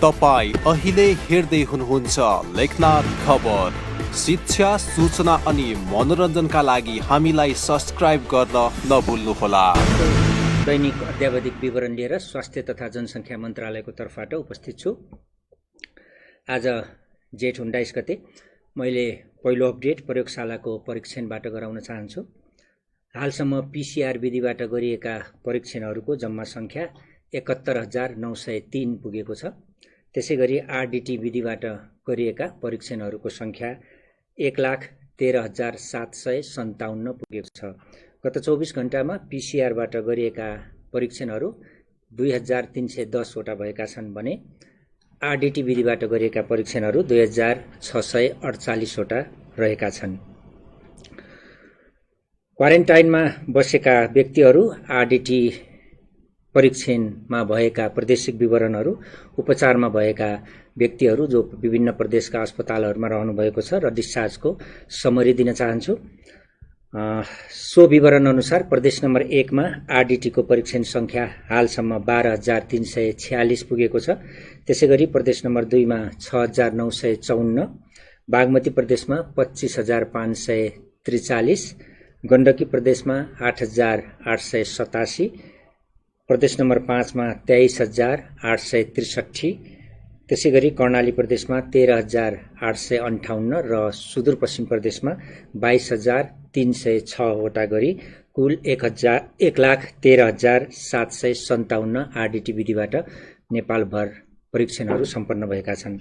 तपाई अहिले हेर्दै हुनुहुन्छ लेखनाथ खबर। शिक्षा, सूचना अनि मनोरञ्जनका लागि हामीलाई सब्स्क्राइब गर्न नभुल्नुहोला। दैनिक अध्यावधिक विवरण लिएर स्वास्थ्य तथा जनसङ्ख्या मन्त्रालयको तर्फबाट उपस्थित छु। आज जेठ 19 गते मैले पहिलो अपडेट प्रयोगशालाको परीक्षणबाट गराउन चाहन्छु। हालसम्म पीसीआर विधिबाट गरिएका परीक्षणहरूको जम्मा सङ्ख्या 71,903 पुगेको छ। त्यसैगरी आरडीटी विधिबाट गरिएका परीक्षणहरूको सङ्ख्या 1,13,757 पुगेको छ। गत 24 घण्टामा पीसीआरबाट गरिएका परीक्षणहरू 2,310 वटा भएका छन् भने आरडीटी विधिबाट गरिएका परीक्षणहरू 2,648 वटा रहेका छन्। क्वारेन्टाइनमा बसेका व्यक्तिहरू, आरडीटी परीक्षणमा भएका प्रादेशिक विवरणहरू, उपचारमा भएका व्यक्तिहरू जो विभिन्न प्रदेशका अस्पतालहरूमा रहनुभएको छ र डिस्चार्जको समरी दिन चाहन्छु। सो विवरण अनुसार प्रदेश नम्बर 1 मा आरडीटीको परीक्षण सङ्ख्या हालसम्म 12,346 पुगेको छ। त्यसैगरी प्रदेश नम्बर 2 मा 6,954, बागमती प्रदेशमा 25,543, गण्डकी प्रदेशमा 8,887, प्रदेश नम्बर 5 मा 23,863, त्यसैगरी कर्णाली प्रदेशमा 13,858 र सुदूरपश्चिम प्रदेशमा 22,306 वटा गरी कुल 1,13,757 आरडीटी विधिबाट नेपालभर परीक्षणहरू सम्पन्न भएका छन्।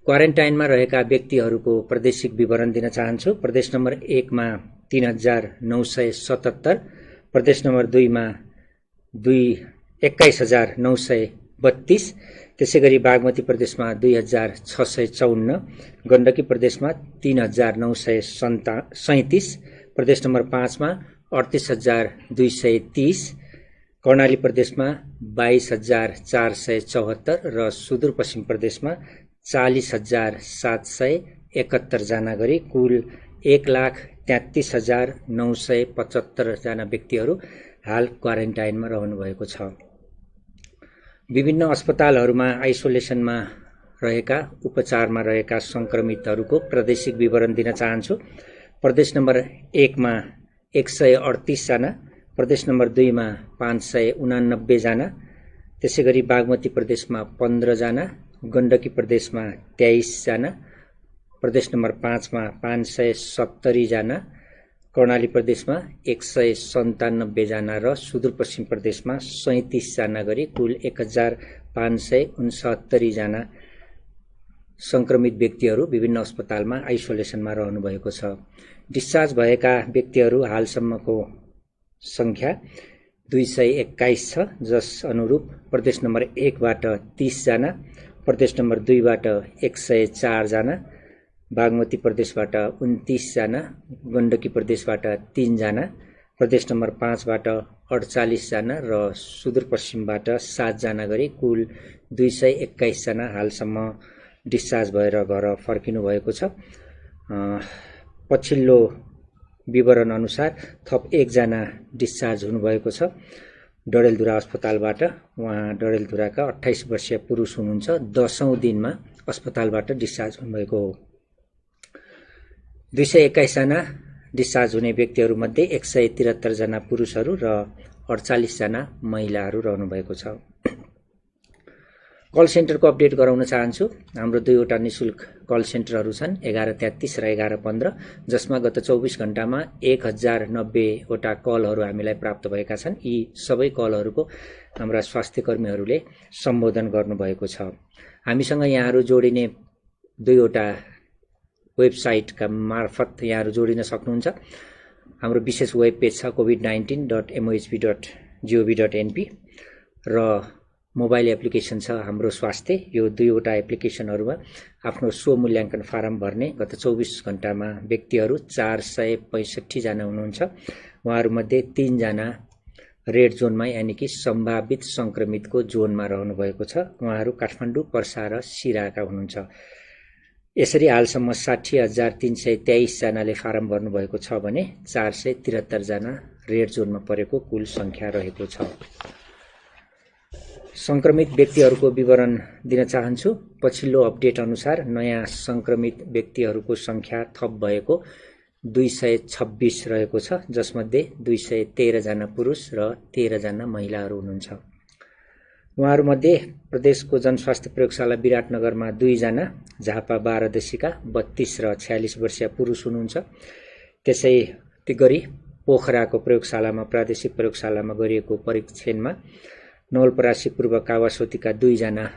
क्वारेन्टाइनमा रहेका व्यक्तिहरूको प्रादेशिक विवरण दिन चाहन्छु। प्रदेश नम्बर 1 मा 3,977, प्रदेश नम्बर 2 मा 21,932, त्यसैगरी बागमती प्रदेशमा 2,654, गण्डकी प्रदेशमा 3,937, प्रदेश नम्बर 5 मा 38,230, कर्णाली प्रदेशमा 22,474 र सुदूरपश्चिम प्रदेशमा 40,771 जना गरी कुल 1,33,975 जना व्यक्तिहरू हाल क्वारेन्टाइनमा रहनुभएको छ। विभिन्न अस्पतालहरूमा आइसोलेसनमा रहेका, उपचारमा रहेका संक्रमितहरूको प्रादेशिक विवरण दिन चाहन्छु। प्रदेश नम्बर 1 मा 138 जना, प्रदेश नम्बर 2 मा 589 जना, त्यसैगरी बागमती प्रदेशमा 15 जना, गण्डकी प्रदेशमा 23 जना, प्रदेश नम्बर 5 मा 570 जना, कर्णाली प्रदेशमा 197 जना र सुदूरपश्चिम प्रदेशमा 37 जना गरी कुल 1,569 जना संक्रमित व्यक्तिहरू विभिन्न अस्पतालमा आइसोलेसनमा रहनुभएको छ। डिस्चार्ज भएका व्यक्तिहरू हालसम्मको सङ्ख्या 221 छ, जस अनुरूप प्रदेश नम्बर 1 बाट 30 जना, प्रदेश नम्बर 2 बाट 104 जना, बागमती प्रदेशबाट 29 जना, गण्डकी प्रदेशबाट 3 जना, प्रदेश नम्बर 5 बाट 48 जना र सुदूरपश्चिमबाट 7 जना गरी कुल 221 जना हालसम्म डिस्चार्ज भएर घर फर्किनु भएको छ। पछिल्लो विवरण अनुसार थप 1 जना डिस्चार्ज हुनुभएको छ डडेलधुरा अस्पतालबाट। उहाँ डडेलधुराका 28 वर्षीय पुरुष हुनुहुन्छ। 10औं दिनमा अस्पतालबाट डिस्चार्ज हुनुभएको हो। 221 जना डिस्चार्ज हुने व्यक्तिहरूमध्ये 173 जना पुरुषहरू र 48 जना महिलाहरू रहनुभएको छ। कल सेन्टरको अपडेट गराउन चाहन्छु। हाम्रो 2वटा निशुल्क कल सेन्टरहरू छन्, 1133 र 1115, जसमा गत 24 घण्टामा 1090 वटा कलहरू हामीलाई प्राप्त भएका छन्। यी सबै कलहरूको हाम्रा स्वास्थ्य कर्मीहरूले सम्बोधन गर्नुभएको छ। हामीसँग यहाँहरू जोडिने 2वटा वेबसाइटका मार्फत यहाँहरू जोडिन सक्नुहुन्छ। हाम्रो विशेष वेब पेज छ covid19.mohp.gov.np र मोबाइल एप्लिकेसन छ हाम्रो स्वास्थ्य। यो 2वटा एप्लिकेसनहरूमा आफ्नो स्वमूल्याङ्कन फारम भर्ने गत 24 घण्टामा व्यक्तिहरू 465 जना हुनुहुन्छ। उहाँहरूमध्ये 3 जना रेड जोनमा यानि कि सम्भावित संक्रमितको जोनमा रहनुभएको छ। उहाँहरू काठमाडौँ, पर्सा र सिराका हुनुहुन्छ। यसरी हालसम्म 60,323 जनाले फारम भर्नुभएको छ भने 473 जना रेड जोनमा परेको कुल संख्या रहेको छ। संक्रमित व्यक्तिहरूको विवरण दिन चाहन्छु। पछिल्लो अपडेट अनुसार नयाँ संक्रमित व्यक्तिहरूको संख्या थप भएको 226 रहेको छ, जसमध्ये 213 जना पुरुष र 13 जना महिलाहरू हुनुहुन्छ। उहाँहरूमध्ये प्रदेशको जनस्वास्थ्य प्रयोगशाला विराटनगरमा 2 जना, झापा बाह्रदेशीका 32 र 46 वर्षीय पुरुष हुनुहुन्छ। त्यसै गरी पोखराको प्रयोगशालामा प्रादेशिक प्रयोगशालामा गरिएको परीक्षणमा नवलपरासी पूर्व कावासोतीका 2 जना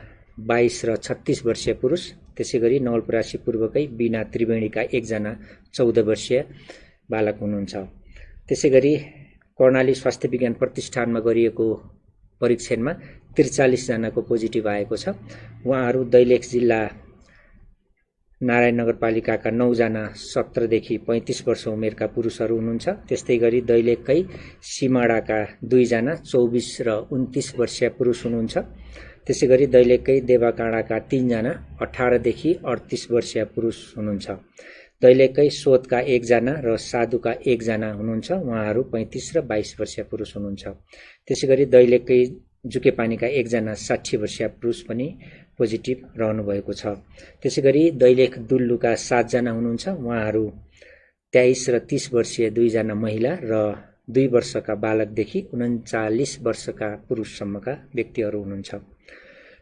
22 र 36 वर्षीय पुरुष, त्यसैगरी नवलपरासी पूर्वकै बिना त्रिवेणीका 1 जना 14 वर्षीय बालक हुनुहुन्छ। त्यसैगरी कर्णाली स्वास्थ्य विज्ञान प्रतिष्ठानमा गरिएको परीक्षणमा 43 जनाको पोजिटिभ आएको छ। उहाँहरू दैलेख जिल्ला नारायण नगरपालिकाका 9 जना 17 देखि 35 वर्ष उमेरका पुरुषहरू हुनुहुन्छ। त्यस्तै गरी दैलेखकै सिमाडाका 2 जना 24 र 29 वर्षीय पुरुष हुनुहुन्छ। त्यसैगरी दैलेखकै देवाकाँडाका 3 जना 18 देखि 38 वर्षीय पुरुष हुनुहुन्छ। दैलेखकै सोधका 1 जना र साधुका 1 जना हुनुहुन्छ। उहाँहरू 35 र 22 वर्षीय पुरुष हुनुहुन्छ। त्यसैगरी दैलेखकै जुकेपानीका 1 जना 60 वर्षीय पुरुष पनि पोजिटिभ रहनु भएको छ। त्यसैगरी दैलेख दुल्लुका 7 जना हुनुहुन्छ। उहाँहरू 23 र 30 वर्षीय 2 जना महिला र 2 वर्षका बालकदेखि 39 वर्षका पुरुषसम्मका व्यक्तिहरू हुनुहुन्छ।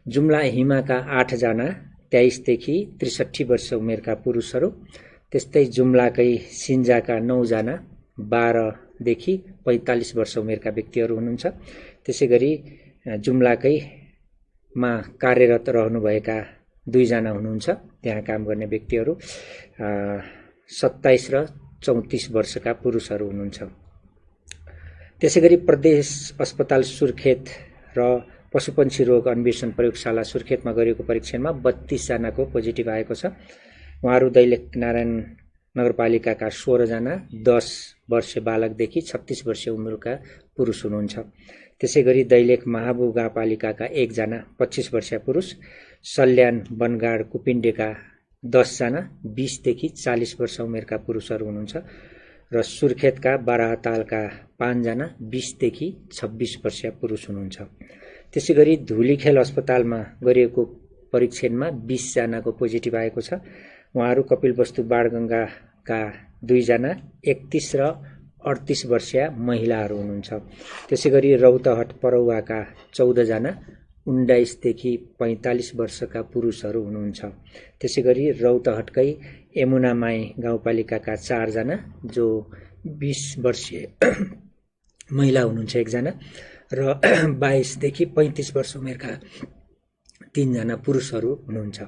जुम्ला हिमाका 8 जना 23 देखि 63 वर्ष उमेरका पुरुषहरू, त्यस्तै जुम्लाकै सिन्जाका 9 जना 12 देखि 45 वर्ष उमेरका व्यक्तिहरू हुनुहुन्छ। त्यसैगरी जुम्लाकै मा कार्यरत रहनुभएका 2 जना हुनुहुन्छ। त्यहाँ काम गर्ने व्यक्तिहरू 27 र 34 वर्षका पुरुषहरू हुनुहुन्छ। त्यसैगरी प्रदेश अस्पताल सुर्खेत र पशुपन्छी रोग अन्वेषण प्रयोगशाला सुर्खेतमा गरिएको परीक्षणमा 32 जनाको पोजिटिभ आएको छ। उहाँहरू दैलेख नारायण नगरपालिकाका 16 जना 10 वर्षीय बालकदेखि 36 वर्षीय उमेरका पुरुष हुनुहुन्छ। त्यसैगरी दैलेख महाबु गाउँपालिकाका 1 जना 25 वर्षीय पुरुष, सल्यान बनगाड कुपिण्डेका 10 जना 20 देखि 40 वर्ष उमेरका पुरुषहरू हुनुहुन्छ र सुर्खेतका बाराहतालका 5 जना 20 देखि 26 वर्षीय पुरुष हुनुहुन्छ। त्यसैगरी धुलीखेल अस्पतालमा गरिएको परीक्षणमा 20 जनाको पोजिटिभ आएको छ। उहाँहरू कपिलवस्तु बाणगङ्गाका 2 जना 31 र 38 वर्षीय महिलाहरू हुनुहुन्छ। त्यसैगरी रौतहट परौवाका 14 जना 19 देखि 45 वर्षका पुरुषहरू हुनुहुन्छ। त्यसैगरी रौतहटकै यमुनामाई गाउँपालिकाका 4 जना जो 20 वर्षीय महिला हुनुहुन्छ 1 जना र 22 देखि 35 वर्ष उमेरका 3 जना पुरुषहरू हुनुहुन्छ।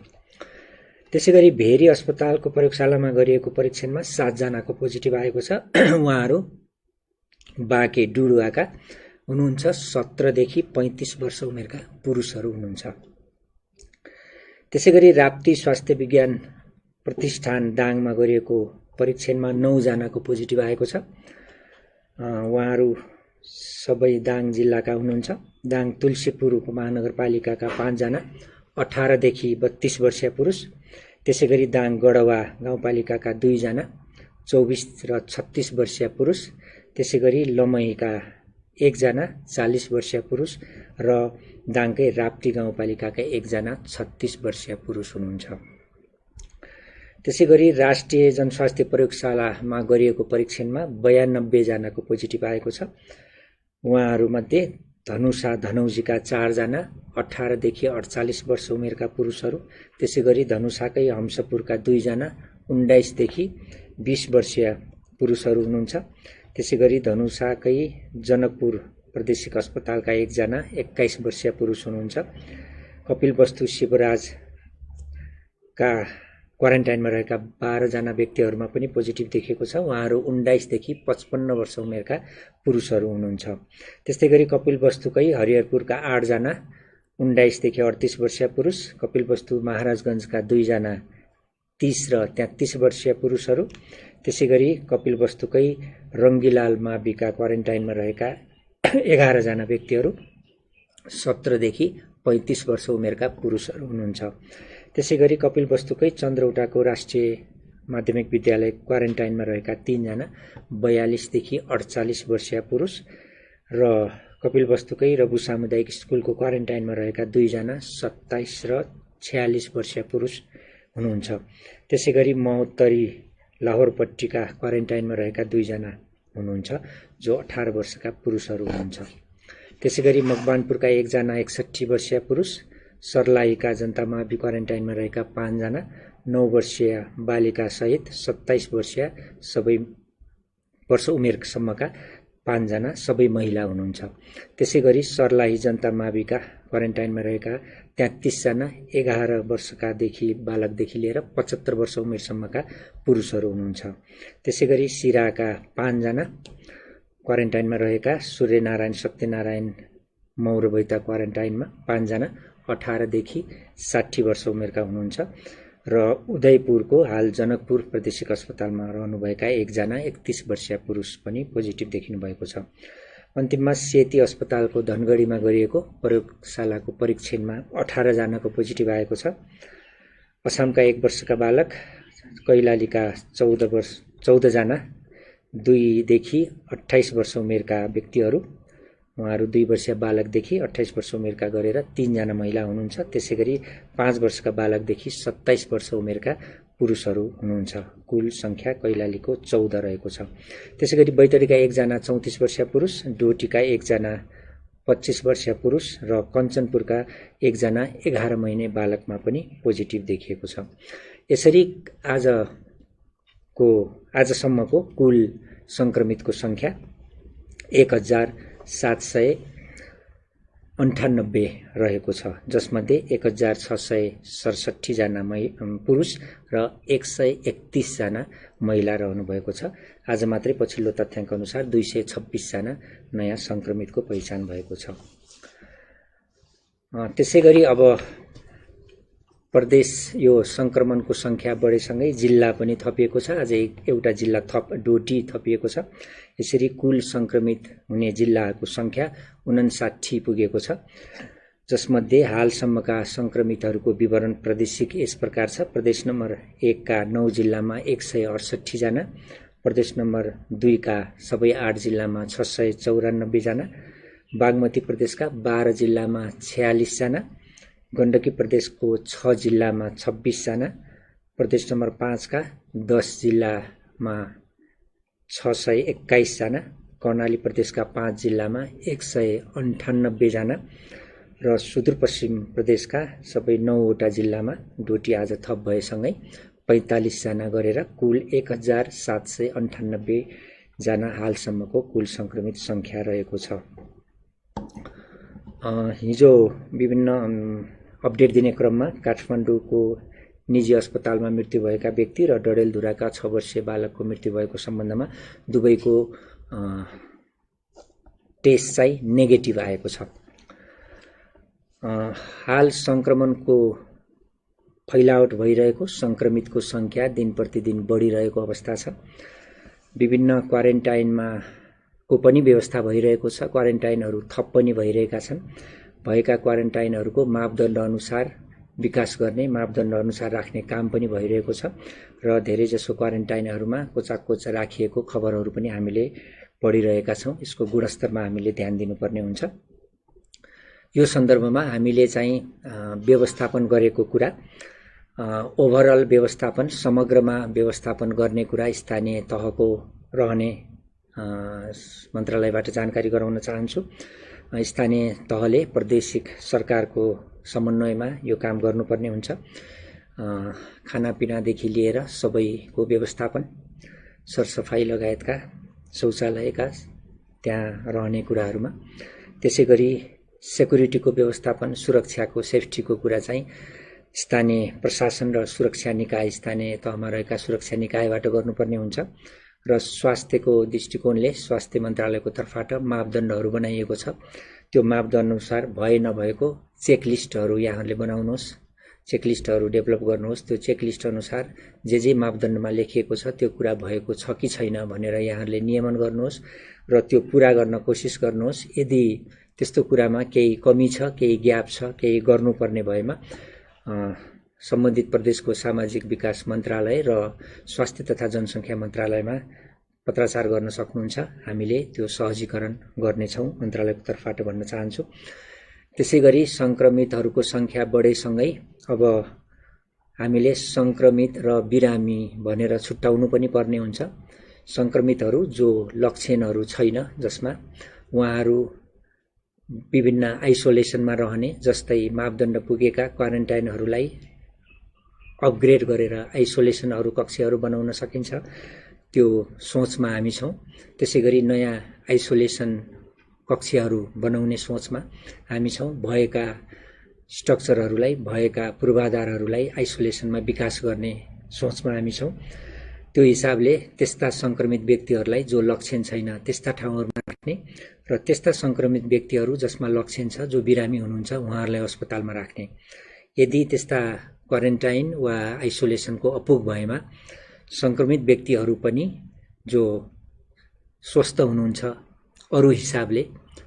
त्यसैगरी भेरी अस्पतालको प्रयोगशालामा गरिएको परीक्षणमा 7 जनाको पोजिटिभ आएको छ। उहाँहरू बाँके डुडुवाका हुनुहुन्छ। 17 देखि 35 वर्ष उमेरका पुरुषहरू हुनुहुन्छ। त्यसैगरी राप्ती स्वास्थ्य विज्ञान प्रतिष्ठान दाङमा गरिएको परीक्षणमा 9 जनाको पोजिटिभ आएको छ। उहाँहरू सबै दाङ जिल्लाका हुनुहुन्छ। दाङ तुलसीपुर उपमहानगरपालिकाका 5 जना 18 देखि 32 वर्षीय पुरुष, त्यसैगरी दाङ गडवा गाउँपालिकाका 2 जना 24 र 36 वर्षीय पुरुष, त्यसैगरी लमहीका 1 जना 40 वर्षीय पुरुष र दाङकै राप्ती गाउँपालिकाका 1 जना 36 वर्षीय पुरुष हुनुहुन्छ। त्यसैगरी राष्ट्रिय जनस्वास्थ्य प्रयोगशालामा गरिएको परीक्षणमा 92 जनाको पोजिटिभ आएको छ। उहाँहरूमध्ये धनुषा धनौजीका 4 जना 18 देखि 48 वर्ष उमेरका पुरुषहरू, त्यसैगरी धनुषाकै हम्सपुरका 2 जना 19 देखि 20 वर्षीय पुरुषहरू हुनुहुन्छ। त्यसैगरी धनुषाकै जनकपुर प्रादेशिक अस्पतालका 1 जना 21 वर्षीय पुरुष हुनुहुन्छ। कपिलवस्तु शिवराजका क्वारेन्टाइनमा रहेका 12 जना व्यक्तिहरूमा पनि पोजिटिभ देखिएको छ। उहाँहरू 19 देखि 55 वर्ष उमेरका पुरुषहरू हुनुहुन्छ। त्यस्तैगरी कपिलवस्तुकै हरिहरपुरका 8 जना 19 देखि 38 वर्षीय पुरुष, कपिलवस्तु महाराजगञ्जका 2 जना 30 र 33 वर्षीय पुरुषहरू, त्यसैगरी कपिलवस्तुकै रङ्गीलाल माविका क्वारेन्टाइनमा रहेका 11 जना व्यक्तिहरू 17 देखि 35 वर्ष उमेरका पुरुषहरू हुनुहुन्छ। त्यसैगरी कपिलवस्तुकै चन्द्रौटाको राष्ट्रिय माध्यमिक विद्यालय क्वारेन्टाइनमा रहेका 3 जना 42 देखि 48 वर्षीय पुरुष र कपिलवस्तुकै रघु सामुदायिक स्कुलको क्वारेन्टाइनमा रहेका 2 जना 27 र 46 वर्षीय पुरुष हुनुहुन्छ। त्यसैगरी महोत्तरी लाहोरपट्टिका क्वारेन्टाइनमा रहेका 2 जना हुनुहुन्छ जो 18 वर्षका पुरुषहरू हुनुहुन्छ। त्यसैगरी मकवानपुरका 1 जना 61 वर्षीय पुरुष, सर्लाहीका जनता मावि क्वारेन्टाइनमा रहेका 5 जना 9 वर्षीय बालिका सहित 27 वर्षीय सबै वर्ष उमेरसम्मका 5 जना सबै महिला हुनुहुन्छ। त्यसैगरी सर्लाही जनता माविका क्वारेन्टाइनमा रहेका 33 जना 11 वर्षकादेखि बालकदेखि लिएर 75 वर्ष उमेरसम्मका पुरुषहरू हुनुहुन्छ। त्यसैगरी सिराका 5 जना क्वारेन्टाइनमा रहेका सूर्यनारायण सत्यनारायण मौरबैता क्वारेन्टाइनमा 5 जना 18 देखि 60 वर्ष उमेरका हुनुहुन्छ र उदयपुरको हाल जनकपुर प्रादेशिक अस्पतालमा रहनुभएका 1 जना 31 वर्षीय पुरुष पनि पोजिटिभ देखिनु भएको छ। अन्तिममा सेती अस्पतालको धनगढीमा गरिएको प्रयोगशालाको परीक्षणमा 18 जनाको पोजिटिभ आएको छ। अछामका 1 वर्षका बालक, कैलालीका 14 जना 2 देखि 28 वर्ष उमेरका व्यक्तिहरू, उहाँहरू 2 वर्षीय बालकदेखि 28 वर्ष उमेरका गरेर 3 जना महिला हुनुहुन्छ। त्यसैगरी 5 वर्षका बालकदेखि 27 वर्ष उमेरका पुरुषहरू हुनुहुन्छ। कुल संख्या कैलालीको 14 रहेको छ। त्यसैगरी बैतडीका 1 जना 34 वर्षीय पुरुष, डोटीका 1 जना 25 वर्षीय पुरुष र कञ्चनपुरका 1 जना 11 महिने बालकमा पनि पोजिटिभ देखिएको छ। यसरी आजसम्मको कुल संक्रमितको संख्या 1798 रहेको छ, जसमध्ये 1667 जना पुरुष र 131 जना महिला रहनुभएको छ। आज मात्रै पछिल्लो तथ्याङ्क अनुसार 226 जना नयाँ संक्रमितको पहिचान भएको छ। त्यसैगरी अब प्रदेश यो संक्रमणको संख्या बढेसँगै जिल्ला पनि थपिएको छ। आज एउटा जिल्ला डोटी थपिएको छ। यसरी कुल संक्रमित हुने जिल्लाहरूको संख्या 59 पुगेको छ, जसमध्ये हालसम्मका संक्रमितहरूको विवरण प्रादेशिक यस प्रकार छ। प्रदेश नम्बर 1 का 9 जिल्लामा 168 जना, प्रदेश नम्बर 2 का सबै 8 जिल्लामा 694 जना, बागमती प्रदेशका 12 जिल्लामा 46 जना, गण्डकी प्रदेशको 6 जिल्लामा 26 जना, प्रदेश नम्बर 5 का 10 जिल्लामा 621 जना, कर्णाली प्रदेशका 5 जिल्लामा 198 जना र सुदूरपश्चिम प्रदेशका सबै 9 वटा जिल्लामा डोटी आज थप भएसँगै 45 जना गरेर कुल 1798 जना हालसम्मको कुल संक्रमित संख्या रहेको छ। हिजो विभिन्न अपडेट दिने क्रममा काठमाडौँको निजी अस्पतालमा मृत्यु भएका व्यक्ति र डडेलधुराका 6 वर्षीय बालकको मृत्यु भएको सम्बन्धमा दुवैको टेस्ट चाहिँ नेगेटिभ आएको छ। हाल संक्रमणको फैलावट भइरहेको संक्रमितको संख्या दिन प्रतिदिन बढिरहेको अवस्था छ। विभिन्न क्वारेन्टाइनमा को पनि व्यवस्था भइरहेको छ। क्वारेन्टाइनहरू थप पनि भइरहेका छन्। भएका क्वारेन्टाइनहरूको मापदण्ड अनुसार विकास गर्ने, मापदण्ड अनुसार राख्ने काम पनि भइरहेको छ र धेरैजसो क्वारेन्टाइनहरूमा कोचाकोच राखिएको खबरहरू पनि हामीले पढिरहेका छौँ। यसको गुणस्तरमा हामीले ध्यान दिनुपर्ने हुन्छ। यो सन्दर्भमा हामीले चाहिँ व्यवस्थापन गरेको कुरा, ओभरअल व्यवस्थापन, समग्रमा व्यवस्थापन गर्ने कुरा स्थानीय तहको रहने मन्त्रालयबाट जानकारी गराउन चाहन्छु। स्थानीय तहले प्रादेशिक सरकारको समन्वयमा यो काम गर्नुपर्ने हुन्छ। खानापिनादेखि लिएर सबैको व्यवस्थापन, सरसफाई लगायतका शौचालयका त्यहाँ रहने कुराहरूमा, त्यसैगरी सेक्युरिटीको व्यवस्थापन, सुरक्षाको, सेफ्टीको कुरा चाहिँ स्थानीय प्रशासन र सुरक्षा निकाय, स्थानीय तहमा रहेका सुरक्षा निकायबाट गर्नुपर्ने हुन्छ र स्वास्थ्यको दृष्टिकोणले स्वास्थ्य मन्त्रालयको तर्फबाट मापदण्डहरू बनाइएको छ। त्यो मापदण्ड अनुसार भए नभएको चेकलिस्टहरू यहाँहरूले बनाउनुहोस्, चेकलिस्टहरू डेभलप गर्नुहोस्। त्यो चेकलिस्ट अनुसार जे मापदण्डमा लेखिएको छ त्यो कुरा भएको छ कि छैन भनेर यहाँहरूले नियमन गर्नुहोस् र त्यो पूरा गर्न कोसिस गर्नुहोस्। यदि त्यस्तो कुरामा केही कमी छ, केही ग्याप छ, केही गर्नुपर्ने भएमा सम्बन्धित प्रदेशको सामाजिक विकास मन्त्रालय र स्वास्थ्य तथा जनसङ्ख्या मन्त्रालयमा पत्राचार गर्न सक्नुहुन्छ। हामीले त्यो सहजीकरण गर्नेछौँ मन्त्रालयको तर्फबाट भन्न चाहन्छु। त्यसैगरी संक्रमितहरूको संख्या बढेसँगै अब हामीले संक्रमित र बिरामी भनेर छुट्याउनु पनि पर्ने हुन्छ। संक्रमितहरू जो लक्षणहरू छैन, जसमा उहाँहरू विभिन्न आइसोलेसनमा रहने, जस्तै मापदण्ड पुगेका क्वारेन्टाइनहरूलाई अपग्रेड गरेर आइसोलेसनहरू कक्षहरू बनाउन सकिन्छ, त्यो सोचमा हामी छौँ। त्यसैगरी नयाँ आइसोलेसन कक्षहरू बनाउने सोचमा हामी छौँ। भएका स्ट्रक्चरहरूलाई, भएका पूर्वाधारहरूलाई आइसोलेसनमा विकास गर्ने सोचमा हामी छौँ। त्यो हिसाबले त्यस्ता संक्रमित व्यक्तिहरूलाई जो लक्षण छैन त्यस्ता ठाउँहरूमा राख्ने र त्यस्ता संक्रमित व्यक्तिहरू जसमा लक्षण छ, जो बिरामी हुनुहुन्छ, उहाँहरूलाई अस्पतालमा राख्ने। यदि त्यस्ता क्वारेन्टाइन वा आइसोलेसनको अपुग भएमा संक्रमित व्यक्तिहरू पनि जो स्वस्थ हुनुहुन्छ, अरू हिसाबले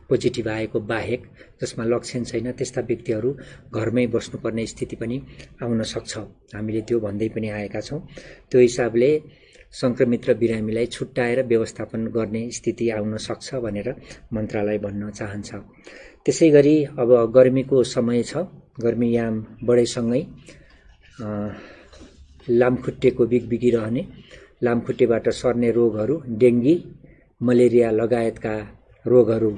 पोजिटिभ आएको बाहेक, जसमा लक्षण छैन, त्यस्ता व्यक्तिहरू घरमै बस्नुपर्ने स्थिति पनि आउन सक्छ। हामीले त्यो भन्दै पनि आएका छौँ। त्यो हिसाबले संक्रमित र बिरामीलाई छुट्याएर व्यवस्थापन गर्ने स्थिति आउन सक्छ भनेर मन्त्रालय भन्न चाहन्छ। त्यसैगरी अब गर्मीको समय छ। गर्मीयाम बढेसँगै लामखुट्टेको बिगबिगी रहने, लामखुट्टेबाट सर्ने रोगहरू, डेङ्गी, मलेरिया लगायतका रोगहरू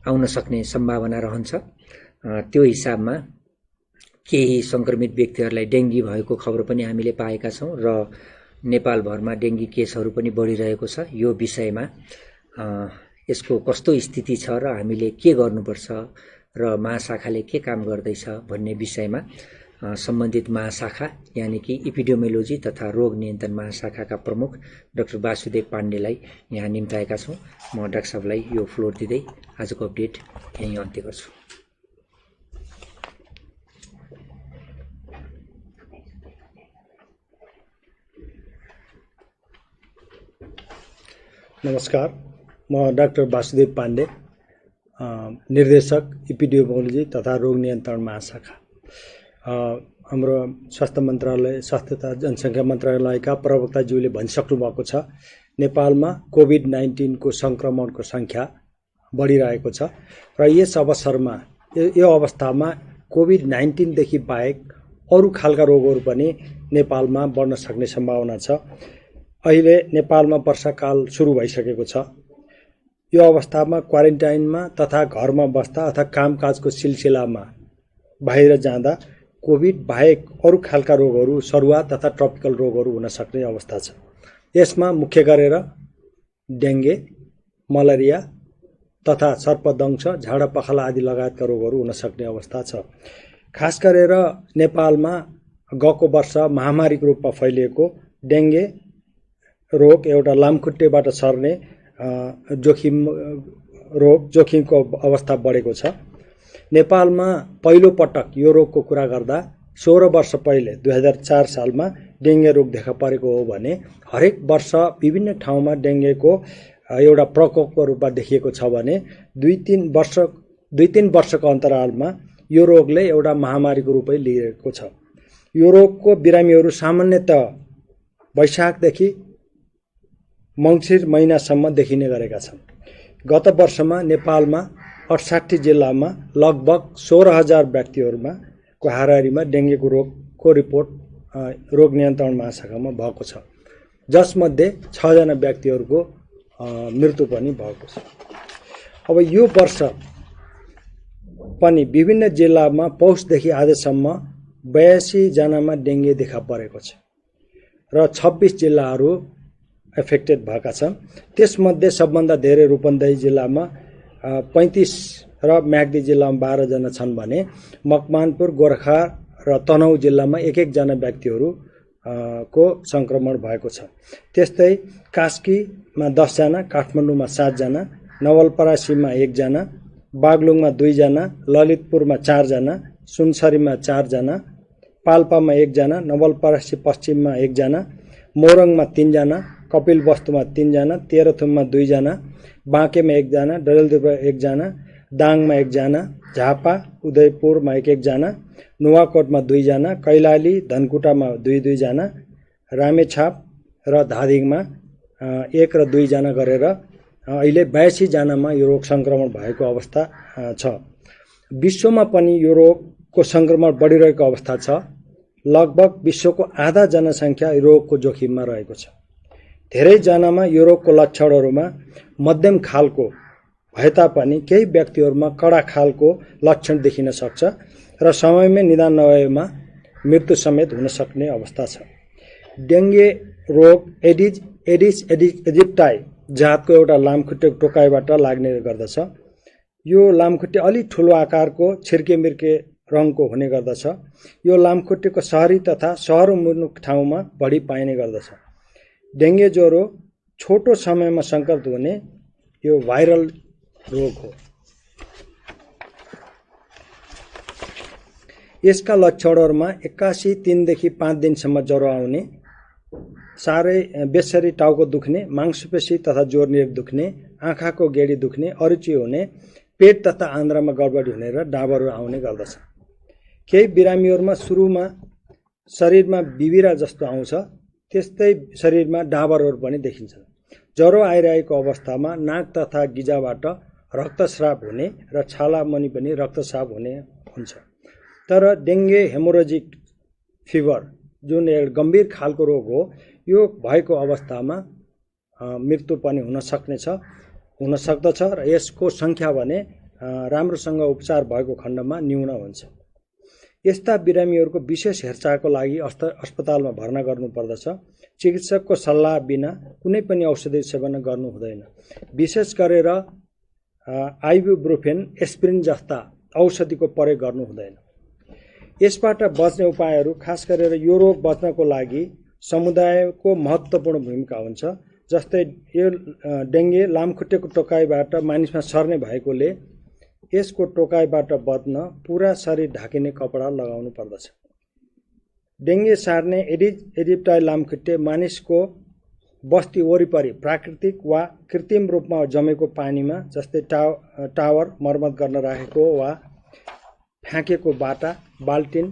आउन सक्ने सम्भावना रहन्छ। त्यो हिसाबमा केही संक्रमित व्यक्तिहरूलाई डेङ्गी भएको खबर पनि हामीले पाएका छौँ र नेपालभरमा डेङ्गी केसहरू पनि बढिरहेको छ। यो विषयमा यसको कस्तो स्थिति छ र हामीले के गर्नुपर्छ र महाशाखाले के काम गर्दैछ भन्ने विषयमा सम्बन्धित महाशाखा यानि कि इपिडेमियोलोजी तथा रोग नियन्त्रण महाशाखाका प्रमुख डाक्टर वासुदेव पाण्डेलाई यहाँ निम्ताएका छौँ। म डाक्टर साहबलाई यो फ्लोर दिँदै आजको अपडेट यहीँ अन्त्य गर्छु। नमस्कार, म डाक्टर वासुदेव पाण्डे, निर्देशक इपिडेमियोलोजी तथा रोग नियन्त्रण महाशाखा। हाम्रो स्वास्थ्य मन्त्रालय, स्वास्थ्य तथा जनसङ्ख्या मन्त्रालयका प्रवक्ताज्यूले भनिसक्नु भएको छ, नेपालमा कोभिड-19 को संक्रमणको संख्या बढिरहेको छ र यस अवसरमा, यो अवस्थामा कोभिड-19 देखि बाहेक अरू खालका रोगहरू पनि नेपालमा बढ्न सक्ने सम्भावना छ। अहिले नेपालमा वर्षाकाल सुरु भइसकेको छ। यो अवस्थामा क्वारेन्टाइनमा तथा घरमा बस्दा अथवा कामकाजको सिलसिलामा बाहिर जाँदा कोभिड बाहेक अरू खालका रोगहरू, सरुवा तथा ट्रपिकल रोगहरू हुन सक्ने अवस्था छ। यसमा मुख्य गरेर डेङ्गे, मलेरिया तथा सर्पदंश, झाडा पखाला आदि लगायतका रोगहरू हुन सक्ने अवस्था छ। खास गरेर नेपालमा गएको वर्ष महामारीको रूपमा फैलिएको डेङ्गे रोग एउटा लामखुट्टेबाट सर्ने जोखिमको अवस्था बढेको छ। नेपालमा पहिलो पटक यो रोगको कुरा गर्दा 16 वर्ष पहिले 2004 सालमा डेङ्गे रोग देखा परेको हो भने हरेक वर्ष विभिन्न ठाउँमा डेङ्गेको एउटा प्रकोपको रूपमा देखिएको छ भने 2-3 वर्षको अन्तरालमा यो रोगले एउटा महामारीको रूपै लिएको छ। यो रोगको बिरामीहरू सामान्यतः वैशाखदेखि मङ्सिर महिनासम्म देखिने गरेका छन्। गत वर्षमा नेपालमा 68 जिल्लामा लगभग 16,000 व्यक्तिहरूमा को हाराहारीमा डेङ्गेको रोगको रिपोर्ट रोग नियन्त्रण महाशाखामा भएको छ, जसमध्ये 6 जना व्यक्तिहरूको मृत्यु पनि भएको छ। अब यो वर्ष पनि विभिन्न जिल्लामा पौषदेखि आजसम्म 82 जनामा डेङ्गे देखा परेको छ र 26 जिल्लाहरू एफेक्टेड भएका छन्। त्यसमध्ये सबभन्दा धेरै रूपन्देही जिल्लामा 35 र म्याग्दी जिल्लामा 12 जना छन् भने मकवानपुर, गोरखा र तनहुँ जिल्लामा 1-1 जना व्यक्तिहरू को संक्रमण भएको छ। त्यस्तै कास्कीमा 10 जना, काठमाडौँमा 7 जना, नवलपरासीमा 1 जना, बागलुङमा 2 जना, ललितपुरमा 4 जना, सुनसरीमा 4 जना, पाल्पामा 1 जना, नवलपरासी पश्चिममा 1 जना, मोरङमा 3 जना, कपिलवस्तुमा 3 जना, तेह्रथुममा 2 जना, बाँकेमा 1 जना, डडेलधुरा 1 जना, दाङमा 1 जना, झापा, उदयपुरमा 1-1 जना, नुवाकोटमा 2 जना, कैलाली, धनकुटामा 2-2 जना, रामेछाप र धादिङमा 1 र 2 जना गरेर अहिले 82 जनामा यो रोग संक्रमण भएको अवस्था छ। विश्वमा पनि यो रोगको संक्रमण बढिरहेको अवस्था छ। लगभग विश्वको आधा जनसङ्ख्या यो रोगको जोखिममा रहेको छ। धेरै जनामा यो रोगको लक्षणहरूमा मध्यम खालको भए तापनि केही व्यक्तिहरूमा कडा खालको लक्षण देखिन सक्छ र समयमै निदान नभएमा मृत्यु समेत हुन सक्ने अवस्था छ। डेङ्गे रोग एडिस इजिप्टाई जातको एउटा लामखुट्टेको टोकाइबाट लाग्ने गर्दछ। यो लामखुट्टे अलि ठुलो आकारको छिर्केमिर्के रङको हुने गर्दछ। यो लामखुट्टेको सहरी तथा सहरमुख ठाउँमा बढी पाइने गर्दछ। डेङ्गे ज्वरो छोटो समयमा सङ्क्रमित हुने यो भाइरल रोग हो। यसका लक्षणहरूमा 81 3 देखि 5 दिनसम्म ज्वरो आउने, साह्रै बेसरी टाउको दुख्ने, मांसपेशी तथा जोर्निएर दुख्ने, आँखाको गेडी दुख्ने, अरुचि हुने, पेट तथा आन्द्रामा गडबडी हुने र डाबरहरू आउने गर्दछ। केही बिरामीहरूमा सुरुमा शरीरमा बिबिरा जस्तो आउँछ, त्यस्तै शरीरमा डाबरहरू पनि देखिन्छ। ज्वरो आइरहेको अवस्थामा नाक तथा गिजाबाट रक्तस्राव हुने र छाला मुनि पनि रक्तस्राव हुने हुन्छ। तर डेङ्गे हेमोरेजिक फिभर जुन एउटा गम्भीर खालको रोग हो, यो भएको अवस्थामा मृत्यु पनि हुन सक्दछ र यसको सङ्ख्या भने राम्रोसँग उपचार भएको खण्डमा न्यून हुन्छ। यस्ता बिरामीहरूको विशेष हेरचाहको लागि अस्पतालमा भर्ना गर्नुपर्दछ। चिकित्सकको सल्लाह बिना कुनै पनि औषधि सेवन गर्नु हुँदैन। विशेष गरेर आइबुप्रोफेन, एस्पिरिन जस्ता औषधिको प्रयोग गर्नु हुँदैन। यसबाट बच्ने उपायहरू खास गरेर यो रोग बच्नको लागि समुदायको महत्त्वपूर्ण भूमिका हुन्छ। जस्तै यो डेङ्गे लामखुट्टेको टोकाइबाट मानिसमा सर्ने भएकोले यसको टोकाइबाट बच्न पुरा शरीर ढाकिने कपडा लगाउनु पर्दछ। डेङ्गे सार्ने एडिस इजिप्टाई लामखुट्टे मानिसको बस्ती वरिपरि प्राकृतिक वा कृत्रिम रूपमा जमेको पानीमा, जस्तै टावर मर्मत गर्न राखेको वा फ्याँकेको बाटा, बाल्टिन,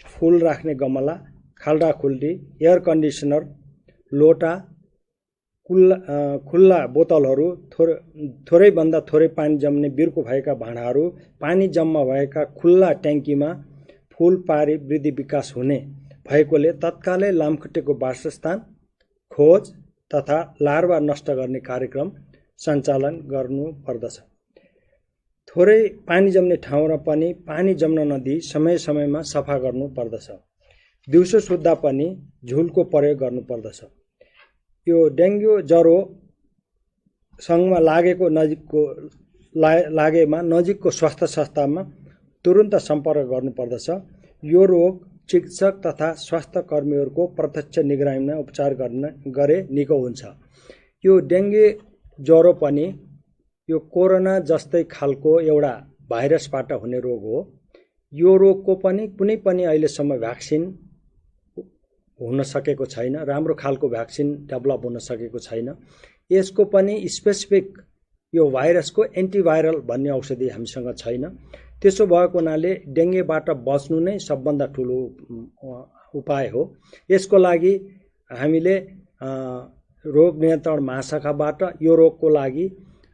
फुल राख्ने गमला, खाल्डा खुल्डी, एयर कन्डिसनर, लोटा, खुल्ला बोतलहरू, थोरैभन्दा थोरै पानी जम्ने बिर्को भएका भाँडाहरू, पानी जम्मा भएका खुल्ला ट्याङ्कीमा फुल पारी वृद्धि विकास हुने भएकोले तत्कालै लामखुट्टेको वासस्थान खोज तथा लार्वा नष्ट गर्ने कार्यक्रम सञ्चालन गर्नु पर्दछ। थोरै पानी जम्ने ठाउँमा पनि पानी जम्न नदिई समय समयमा सफा गर्नु पर्दछ। दिउँसो सुत्दा पनि झुलको प्रयोग गर्नु पर्दछ। यो डेङ्गु ज्वरो सँगमा लागेमा नजिकको स्वास्थ्य संस्थामा तुरुन्त सम्पर्क गर्नुपर्दछ। यो रोग चिकित्सक तथा स्वास्थ्य कर्मीहरूको प्रत्यक्ष निगरानीमा उपचार गरे निको हुन्छ। यो डेङ्गे ज्वरो पनि यो कोरोना जस्तै खालको एउटा भाइरसबाट हुने रोग हो। यो रोगको पनि कुनै पनि अहिलेसम्म भ्याक्सिन हुन सकेको छैन। राम्रो खालको भ्याक्सिन डेभलप हुन सकेको छैन। यसको पनि स्पेसिफिक यो भाइरसको एन्टिभाइरल भन्ने औषधि हामीसँग छैन। त्यसो भएको हुनाले डेङ्गेबाट बच्नु नै सबभन्दा ठुलो उपाय हो। यसको लागि हामीले रोग नियन्त्रण महाशाखाबाट यो रोगको लागि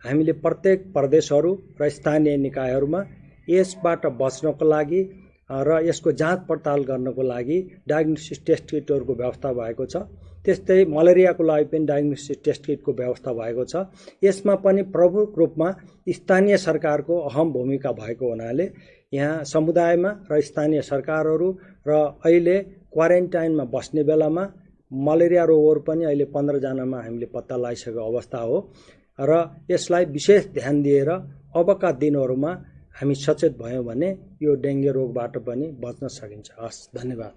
हामीले प्रत्येक प्रदेशहरू र स्थानीय निकायहरूमा यसबाट बच्नको लागि र यसको जाँच पडताल गर्नको लागि डायग्नोस्टिक टेस्ट किटहरूको व्यवस्था भएको छ। त्यस्तै मलेरियाको लागि पनि डायग्नोस्टिक टेस्ट किटको व्यवस्था भएको छ। यसमा पनि प्रमुख रूपमा स्थानीय सरकारको अहम भूमिका भएको हुनाले यहाँ समुदायमा र स्थानीय सरकारहरू र अहिले क्वारेन्टाइनमा बस्ने बेलामा मलेरिया रोगहरू पनि अहिले 15 जनामा हामीले पत्ता लगाइसकेको अवस्था हो र यसलाई विशेष ध्यान दिएर अबका दिनहरूमा हामी सचेत भयौँ भने यो डेङ्गु रोगबाट पनि बच्न सकिन्छ। हस्, धन्यवाद।